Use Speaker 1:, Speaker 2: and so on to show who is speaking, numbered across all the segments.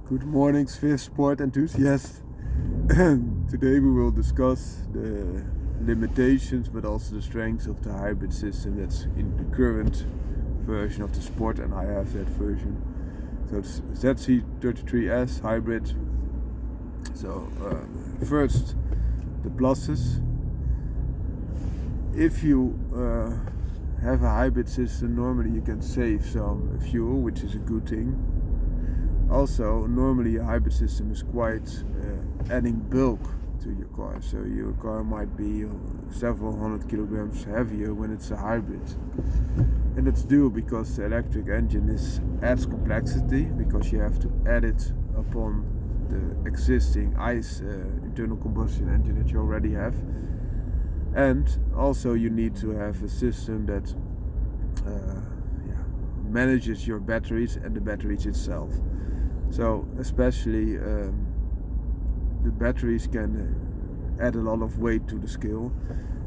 Speaker 1: Good morning, Swift Sport enthusiasts. Today we will discuss the limitations but also the strengths of the hybrid system that's in the current version of the Sport, and I have that version. So it's ZC33S hybrid. So first, the pluses. If you have a hybrid system, normally you can save some fuel, which is a good thing. Also, normally a hybrid system is quite adding bulk to your car, so your car might be several hundred kilograms heavier when it's a hybrid. And that's due because the electric engine adds complexity, because you have to add it upon the existing ICE internal combustion engine that you already have. And also you need to have a system that manages your batteries and the batteries itself. So especially the batteries can add a lot of weight to the scale,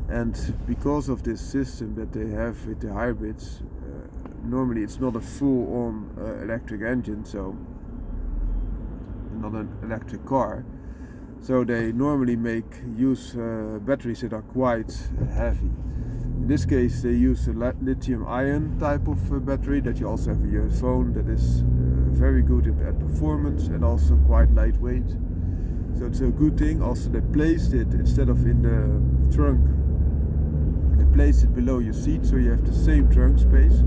Speaker 1: and because of this system that they have with the hybrids, normally it's not a full-on electric engine, so not an electric car. So they normally use batteries that are quite heavy. In this case they use a lithium-ion type of battery that you also have in your phone, that is very good at performance and also quite lightweight. So it's a good thing. Also they placed it, instead of in the trunk, they placed it below your seat, so you have the same trunk space.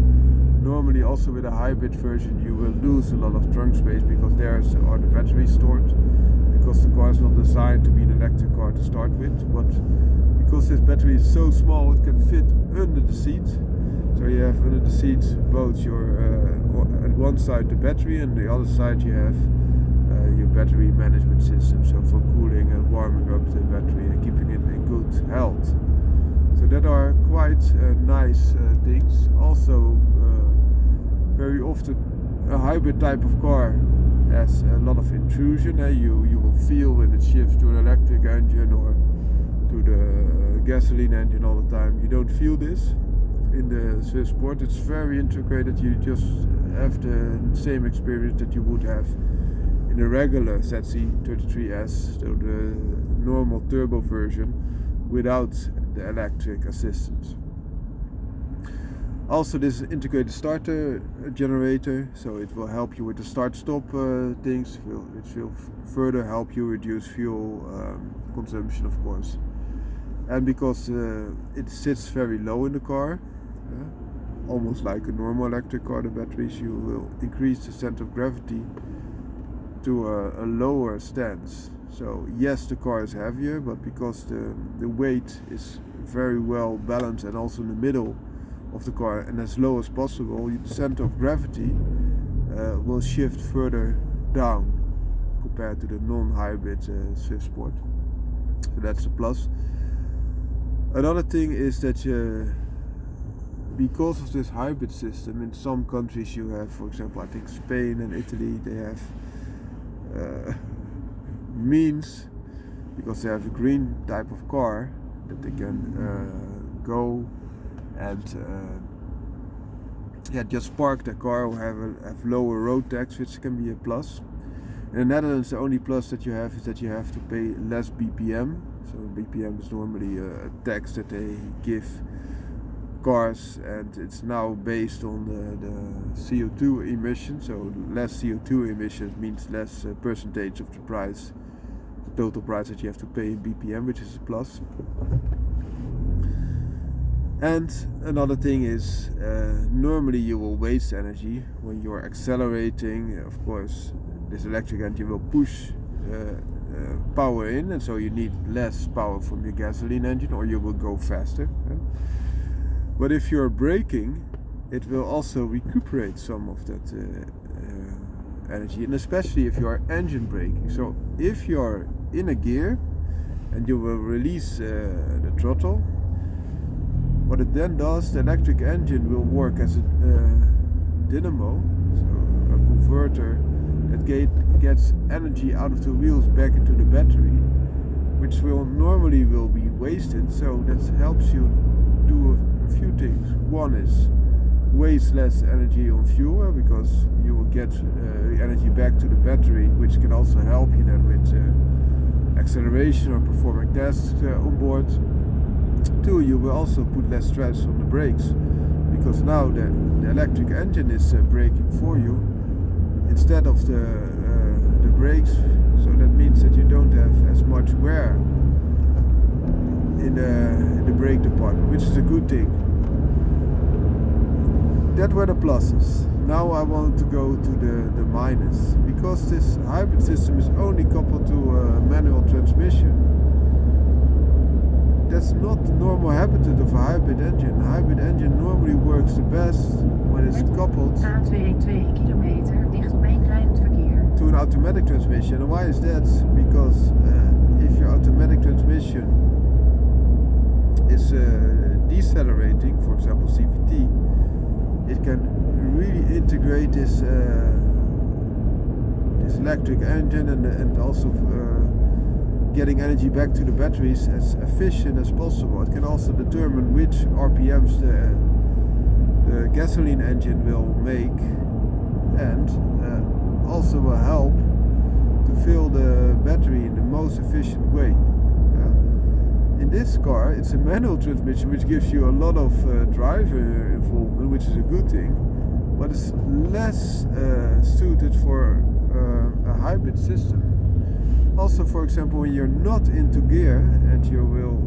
Speaker 1: Normally also with a hybrid version you will lose a lot of trunk space because there are the batteries stored, because the car is not designed to be an electric car to start with, but because this battery is so small it can fit under the seat. So you have under the seat both your at one side the battery, and the other side you have your battery management system, so for cooling and warming up the battery and keeping it in good health. So that are quite nice things. Also very often a hybrid type of car has a lot of intrusion. You will feel when it shifts to an electric engine or to the gasoline engine all the time. You don't feel this. In the Swift Sport it's very integrated. You just have the same experience that you would have in the regular ZC33S, so the normal turbo version without the electric assistance. Also, this is integrated starter generator, so it will help you with the start-stop things. It will further help you reduce fuel consumption, of course. And because it sits very low in the car, almost like a normal electric car, the batteries, you will increase the center of gravity to a lower stance. So yes, the car is heavier, but because the weight is very well balanced and also in the middle of the car and as low as possible, the center of gravity will shift further down compared to the non-hybrid Swift Sport. So that's a plus. Another thing is that because of this hybrid system, in some countries you have, for example, I think Spain and Italy, they have means, because they have a green type of car, that they can go and just park their car or have lower road tax, which can be a plus. In the Netherlands, the only plus that you have is that you have to pay less BPM. So BPM is normally a tax that they give cars, and it's now based on the CO2 emissions. So less CO2 emissions means less percentage of the price, the total price that you have to pay in BPM, which is a plus. And another thing is, normally you will waste energy when you are accelerating. Of course, this electric engine will push power in, and so you need less power from your gasoline engine, or you will go faster. But if you're braking, it will also recuperate some of that energy, and especially if you are engine braking. So if you're in a gear and you will release the throttle, what it then does, the electric engine will work as a dynamo, so a converter that gets energy out of the wheels back into the battery, which will normally be wasted. So that helps you do a few things. One is waste less energy on fuel because you will get energy back to the battery, which can also help you then with acceleration or performing tasks on board. 2, you will also put less stress on the brakes because now the electric engine is braking for you instead of the brakes, so that means that you don't have as much wear in the brake department, which is a good thing. That were the pluses. Now I want to go to the minus, because this hybrid system is only coupled to a manual transmission. That's not the normal habitat of a hybrid engine. A hybrid engine normally works the best when it's coupled
Speaker 2: A2 kilometer dicht mijnrijdend verkeer.
Speaker 1: To an automatic transmission. And why is that? Because if your automatic transmission is decelerating, for example CVT, it can really integrate this electric engine and also getting energy back to the batteries as efficient as possible. It can also determine which RPMs the gasoline engine will make, and also will help to fill the battery in the most efficient way. In this car, it's a manual transmission, which gives you a lot of driver involvement, which is a good thing, but it's less suited for a hybrid system. Also, for example, when you're not into gear and you will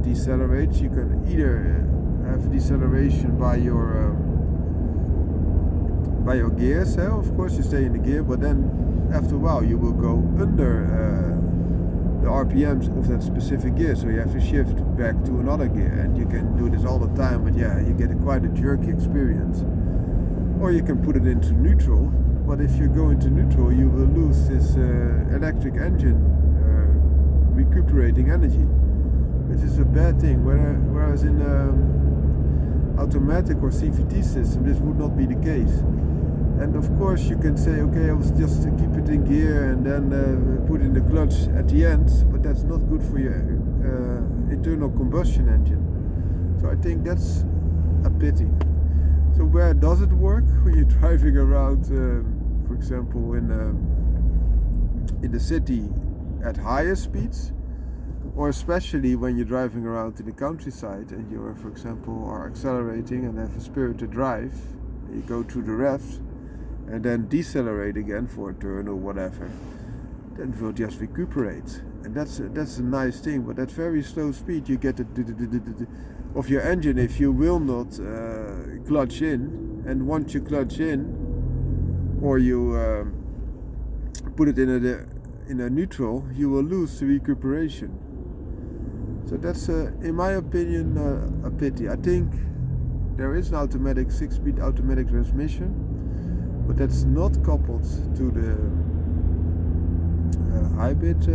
Speaker 1: decelerate, you can either have deceleration by your gears. Of course, you stay in the gear, but then after a while you will go under the RPMs of that specific gear, so you have to shift back to another gear, and you can do this all the time, but yeah, you get quite a jerky experience. Or you can put it into neutral, but if you go into neutral, you will lose this electric engine recuperating energy, which is a bad thing. Whereas in automatic or CVT system, this would not be the case. And of course you can say, okay, I will just keep it in gear and then put in the clutch at the end, but that's not good for your internal combustion engine. So I think that's a pity. So where does it work? When you're driving around, for example, in the city at higher speeds, or especially when you're driving around in the countryside and you, for example, are accelerating and have a spirited drive, you go through the revs and then decelerate again for a turn or whatever, then it will just recuperate. And that's a nice thing, but at very slow speed you get the of your engine if you will not clutch in. And once you clutch in, or you put it in a neutral, you will lose the recuperation. So that's in my opinion a pity. I think there is an automatic 6-speed automatic transmission, but that's not coupled to the hybrid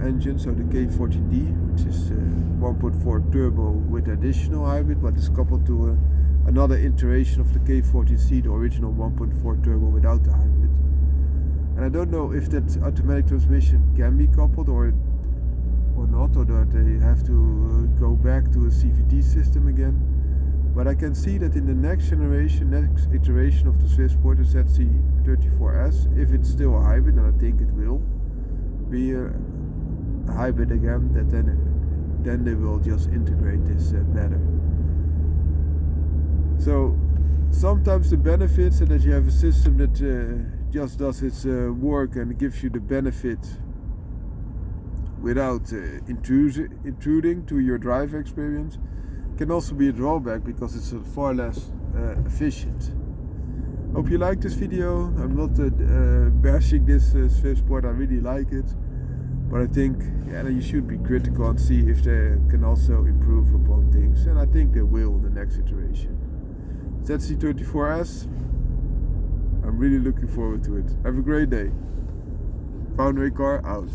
Speaker 1: engine, so the K14D, which is 1.4 turbo with additional hybrid, but it's coupled to another iteration of the K14C, the original 1.4 turbo without the hybrid. And I don't know if that automatic transmission can be coupled or not, or that they have to go back to a CVT system again. But I can see that in the next iteration of the Swift Sport, the ZC34S, if it's still a hybrid, and I think it will be a hybrid again, that then they will just integrate this better. So sometimes the benefits are that you have a system that just does its work and gives you the benefit without intruding to your driver experience, can also be a drawback because it's far less efficient. Hope you like this video. I'm not bashing this Swift Sport, I really like it, but I think you should be critical and see if they can also improve upon things, and I think they will in the next iteration. ZC34S, I'm really looking forward to it. Have a great day. Foundry Car out.